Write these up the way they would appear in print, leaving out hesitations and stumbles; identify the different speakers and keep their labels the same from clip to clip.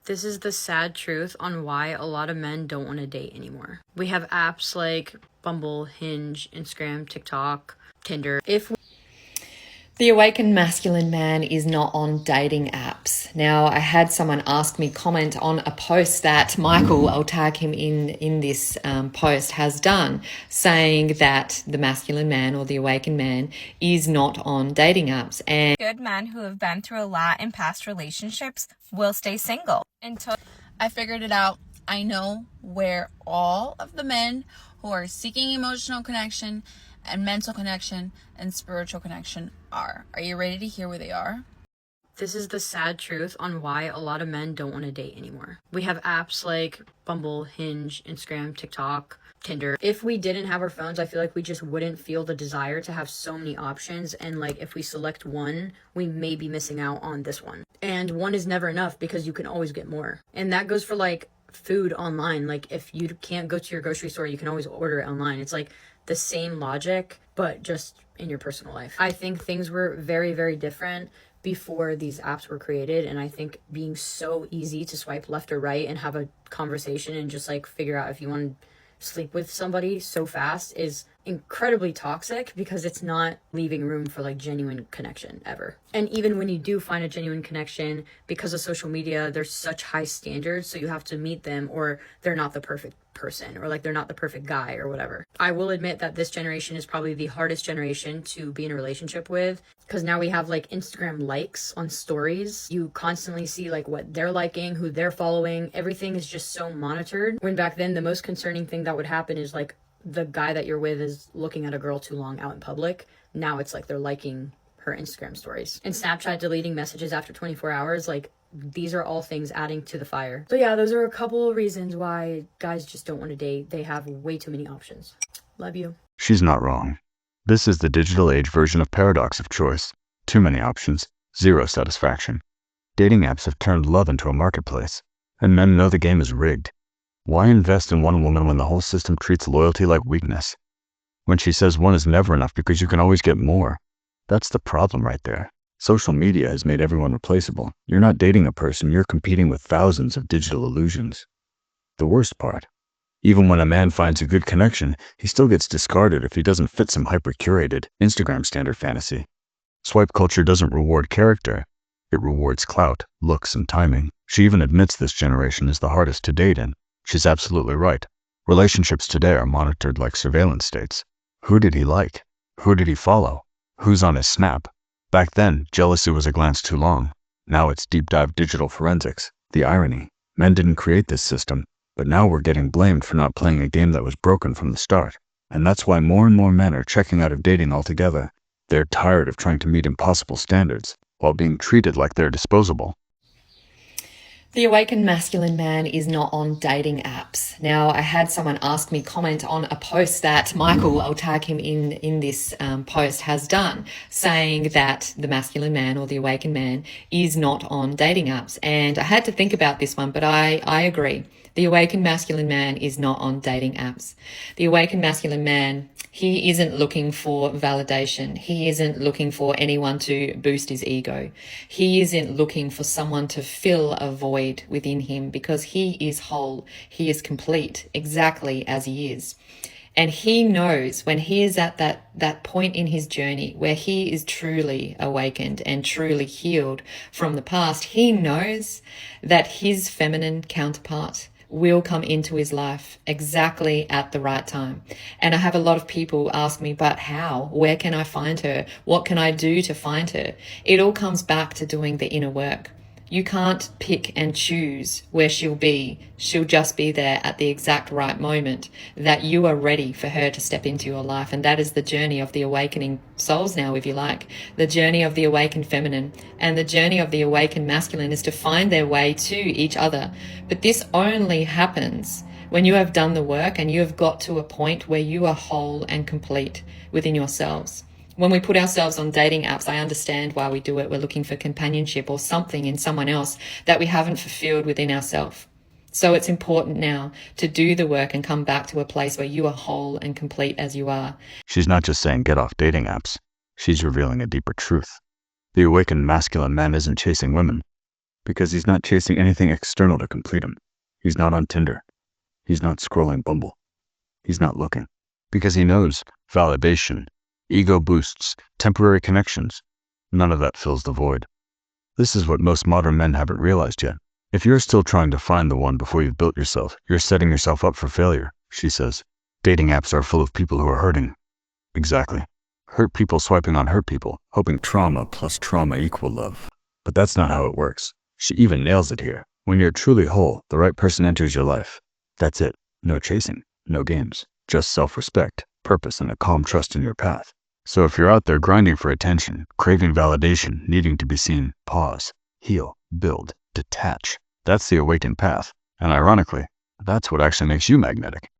Speaker 1: This is the sad truth on why a lot of men don't want to date anymore. We have apps like Bumble, Hinge, Instagram, TikTok, Tinder.
Speaker 2: The awakened masculine man is not on dating apps. Now, I had someone ask me comment on a post that Michael, I'll tag him in this post, has done, saying that the masculine man or the awakened man is not on dating apps. And
Speaker 3: good men who have been through a lot in past relationships will stay single until
Speaker 4: I figured it out. I know where all of the men who are seeking emotional connection and mental connection and spiritual connection are. Are you ready to hear where they are?
Speaker 1: This is the sad truth on why a lot of men don't want to date anymore. We have apps like Bumble, Hinge, Instagram, TikTok, Tinder. If we didn't have our phones, I feel like we just wouldn't feel the desire to have so many options. And like if we select one, we may be missing out on this one. And one is never enough because you can always get more. And that goes for like food online. Like if you can't go to your grocery store, you can always order it online. It's like the same logic, but just in your personal life. I think things were very, very different before these apps were created. And I think being so easy to swipe left or right and have a conversation and just like figure out if you want to sleep with somebody so fast is incredibly toxic because it's not leaving room for like genuine connection ever. And even when you do find a genuine connection, because of social media, there's such high standards, so you have to meet them or they're not the perfect person or like they're not the perfect guy or whatever. I will admit that this generation is probably the hardest generation to be in a relationship with because now we have like Instagram likes on stories. You constantly see like what they're liking, who they're following. Everything is just so monitored. When back then the most concerning thing that would happen is like the guy that you're with is looking at a girl too long out in public. Now it's like they're liking her Instagram stories. And Snapchat deleting messages after 24 hours, like these are all things adding to the fire. So yeah, those are a couple of reasons why guys just don't want to date. They have way too many options. Love you.
Speaker 5: She's not wrong. This is the digital age version of paradox of choice. Too many options, zero satisfaction. Dating apps have turned love into a marketplace, and men know the game is rigged. Why invest in one woman when the whole system treats loyalty like weakness? When she says one is never enough because you can always get more. That's the problem right there. Social media has made everyone replaceable. You're not dating a person, you're competing with thousands of digital illusions. The worst part, even when a man finds a good connection, he still gets discarded if he doesn't fit some hyper-curated Instagram standard fantasy. Swipe culture doesn't reward character. It rewards clout, looks, and timing. She even admits this generation is the hardest to date in. She's absolutely right. Relationships today are monitored like surveillance states. Who did he like? Who did he follow? Who's on his snap? Back then, jealousy was a glance too long. Now it's deep dive digital forensics. The irony. Men didn't create this system, but now we're getting blamed for not playing a game that was broken from the start. And that's why more and more men are checking out of dating altogether. They're tired of trying to meet impossible standards while being treated like they're disposable.
Speaker 2: the awakened masculine man is not on dating apps. Now, I had someone ask me comment on a post that Michael, I'll tag him in this post, has done, saying that the masculine man or the awakened man is not on dating apps. And I had to think about this one, but I agree. The awakened masculine man is not on dating apps. The awakened masculine man, he isn't looking for validation. He isn't looking for anyone to boost his ego. He isn't looking for someone to fill a void within him, because he is whole. He is complete exactly as he is. And he knows when he is at that point in his journey where he is truly awakened and truly healed from the past, he knows that his feminine counterpart will come into his life exactly at the right time. And I have a lot of people ask me, but how? Where can I find her? What can I do to find her? It all comes back to doing the inner work. You can't pick and choose where she'll be. She'll just be there at the exact right moment that you are ready for her to step into your life. And that is the journey of the awakening souls now, if you like. The journey of the awakened feminine and the journey of the awakened masculine is to find their way to each other. But this only happens when you have done the work and you have got to a point where you are whole and complete within yourselves. When we put ourselves on dating apps, I understand why we do it. We're looking for companionship or something in someone else that we haven't fulfilled within ourselves. So it's important now to do the work and come back to a place where you are whole and complete as you are.
Speaker 5: She's not just saying get off dating apps. She's revealing a deeper truth. The awakened masculine man isn't chasing women. Because he's not chasing anything external to complete him. He's not on Tinder. He's not scrolling Bumble. He's not looking. Because he knows validation, ego boosts, temporary connections. None of that fills the void. This is what most modern men haven't realized yet. If you're still trying to find the one before you've built yourself, you're setting yourself up for failure, she says. Dating apps are full of people who are hurting. Exactly. Hurt people swiping on hurt people, hoping trauma plus trauma equal love. But that's not how it works. She even nails it here. When you're truly whole, the right person enters your life. That's it. No chasing, no games, just self-respect, purpose, and a calm trust in your path. So if you're out there grinding for attention, craving validation, needing to be seen, pause, heal, build, detach. That's the awakened path. And ironically, that's what actually makes you magnetic.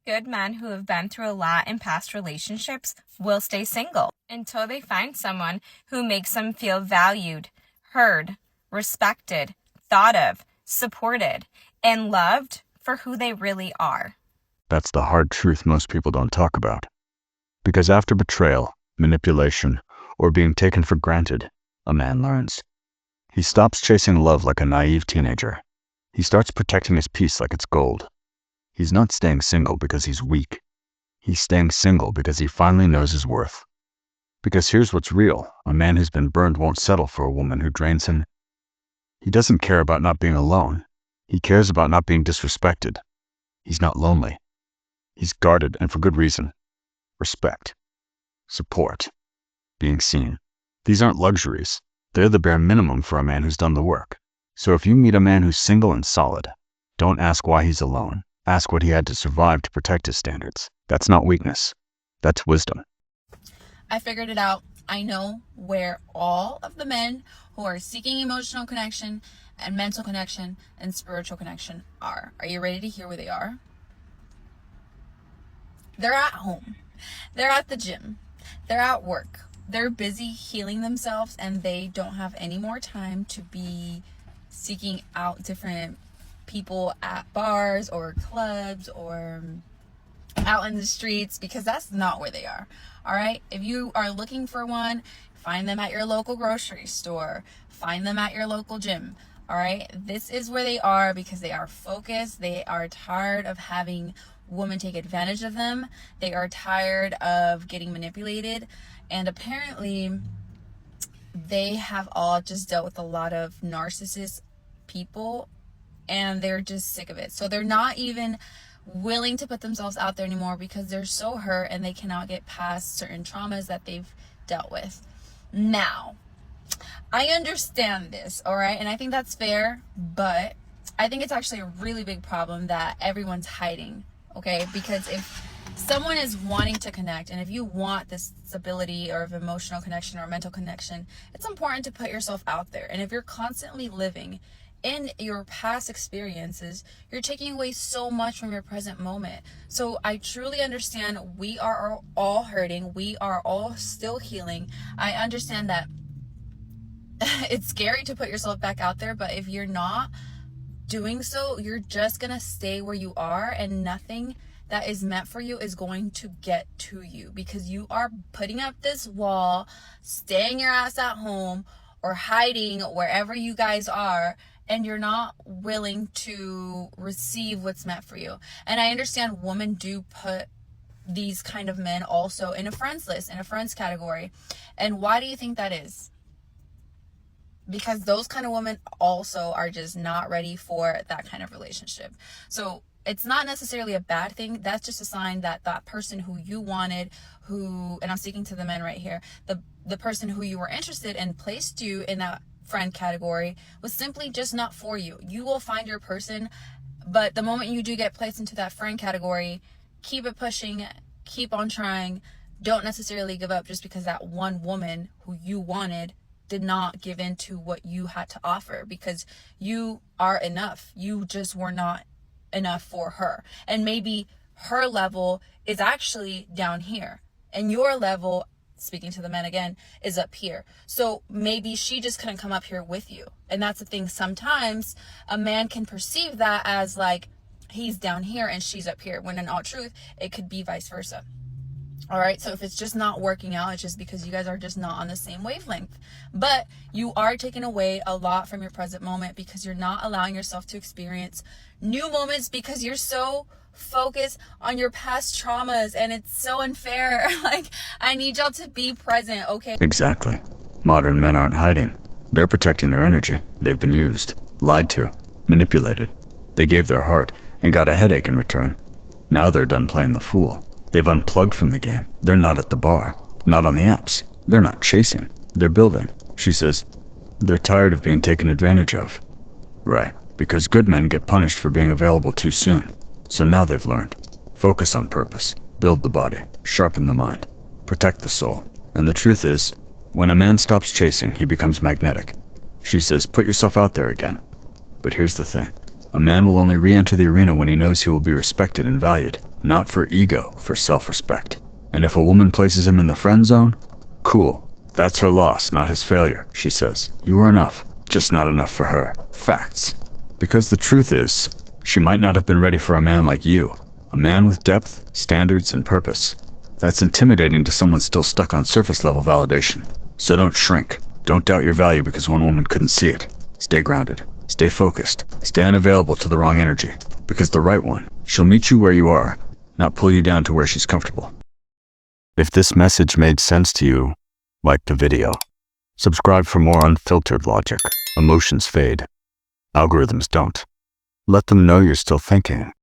Speaker 3: Good men who have been through a lot in past relationships will stay single until they find someone who makes them feel valued, heard, respected, thought of, supported, and loved for who they really are.
Speaker 5: That's the hard truth most people don't talk about. Because after betrayal, manipulation, or being taken for granted, a man learns. He stops chasing love like a naive teenager. He starts protecting his peace like it's gold. He's not staying single because he's weak. He's staying single because he finally knows his worth. Because here's what's real. A man who's been burned won't settle for a woman who drains him. He doesn't care about not being alone. He cares about not being disrespected. He's not lonely. He's guarded, and for good reason. Respect. Support. Being seen. These aren't luxuries. They're the bare minimum for a man who's done the work. So if you meet a man who's single and solid, don't ask why he's alone. Ask what he had to survive to protect his standards. That's not weakness. That's wisdom.
Speaker 4: I figured it out. I know where all of the men who are seeking emotional connection and mental connection and spiritual connection are. Are you ready to hear where they are? They're at home. They're at the gym. They're at work. They're busy healing themselves, and they don't have any more time to be seeking out different people at bars or clubs or out in the streets, because that's not where they are. All right. If you are looking for one, find them at your local grocery store, find them at your local gym. All right. This is where they are because they are focused. They are tired of having women take advantage of them. They are tired of getting manipulated. And apparently they have all just dealt with a lot of narcissist people, and they're just sick of it. So they're not even willing to put themselves out there anymore because they're so hurt and they cannot get past certain traumas that they've dealt with. Now, I understand this, all right? And I think that's fair, but I think it's actually a really big problem that everyone's hiding, okay? Because if someone is wanting to connect, and if you want this stability or of emotional connection or mental connection, it's important to put yourself out there. And if you're constantly living in your past experiences, you're taking away so much from your present moment. So I truly understand we are all hurting. We are all still healing. I understand that it's scary to put yourself back out there, but if you're not doing so, you're just gonna stay where you are, and nothing that is meant for you is going to get to you because you are putting up this wall, staying your ass at home or hiding wherever you guys are, and you're not willing to receive what's meant for you. And I understand women do put these kind of men also in a friends list, in a friends category. And why do you think that is? Because those kind of women also are just not ready for that kind of relationship. So it's not necessarily a bad thing. That's just a sign that that person who you wanted, and I'm speaking to the men right here, the person who you were interested in placed you in that friend category was simply just not for you. You will find your person, but the moment you do get placed into that friend category, keep it pushing, keep on trying. Don't necessarily give up just because that one woman who you wanted did not give in to what you had to offer, because you are enough. You just were not enough for her. And maybe her level is actually down here, and your level, speaking to the men again, is up here. So maybe she just couldn't come up here with you. And that's the thing. Sometimes a man can perceive that as like he's down here and she's up here, when in all truth, it could be vice versa. All right, so if it's just not working out, it's just because you guys are just not on the same wavelength. But you are taking away a lot from your present moment because you're not allowing yourself to experience new moments because you're so focused on your past traumas, and it's so unfair. Like, I need y'all to be present, okay?
Speaker 5: Exactly. Modern men aren't hiding. They're protecting their energy. They've been used, lied to, manipulated. They gave their heart and got a headache in return. Now they're done playing the fool. They've unplugged from the game. They're not at the bar, not on the apps. They're not chasing. They're building. She says, they're tired of being taken advantage of. Right, because good men get punished for being available too soon. So now they've learned. Focus on purpose. Build the body. Sharpen the mind. Protect the soul. And the truth is, when a man stops chasing, he becomes magnetic. She says, put yourself out there again. But here's the thing. A man will only re-enter the arena when he knows he will be respected and valued. Not for ego, for self-respect. And if a woman places him in the friend zone, cool. That's her loss, not his failure, she says. You are enough, just not enough for her. Facts. Because the truth is, she might not have been ready for a man like you. A man with depth, standards, and purpose. That's intimidating to someone still stuck on surface-level validation. So don't shrink. Don't doubt your value because one woman couldn't see it. Stay grounded. Stay focused. Stay unavailable to the wrong energy. Because the right one, she'll meet you where you are, not pull you down to where she's comfortable. If this message made sense to you, like the video. Subscribe for more unfiltered logic. Emotions fade. Algorithms don't. Let them know you're still thinking.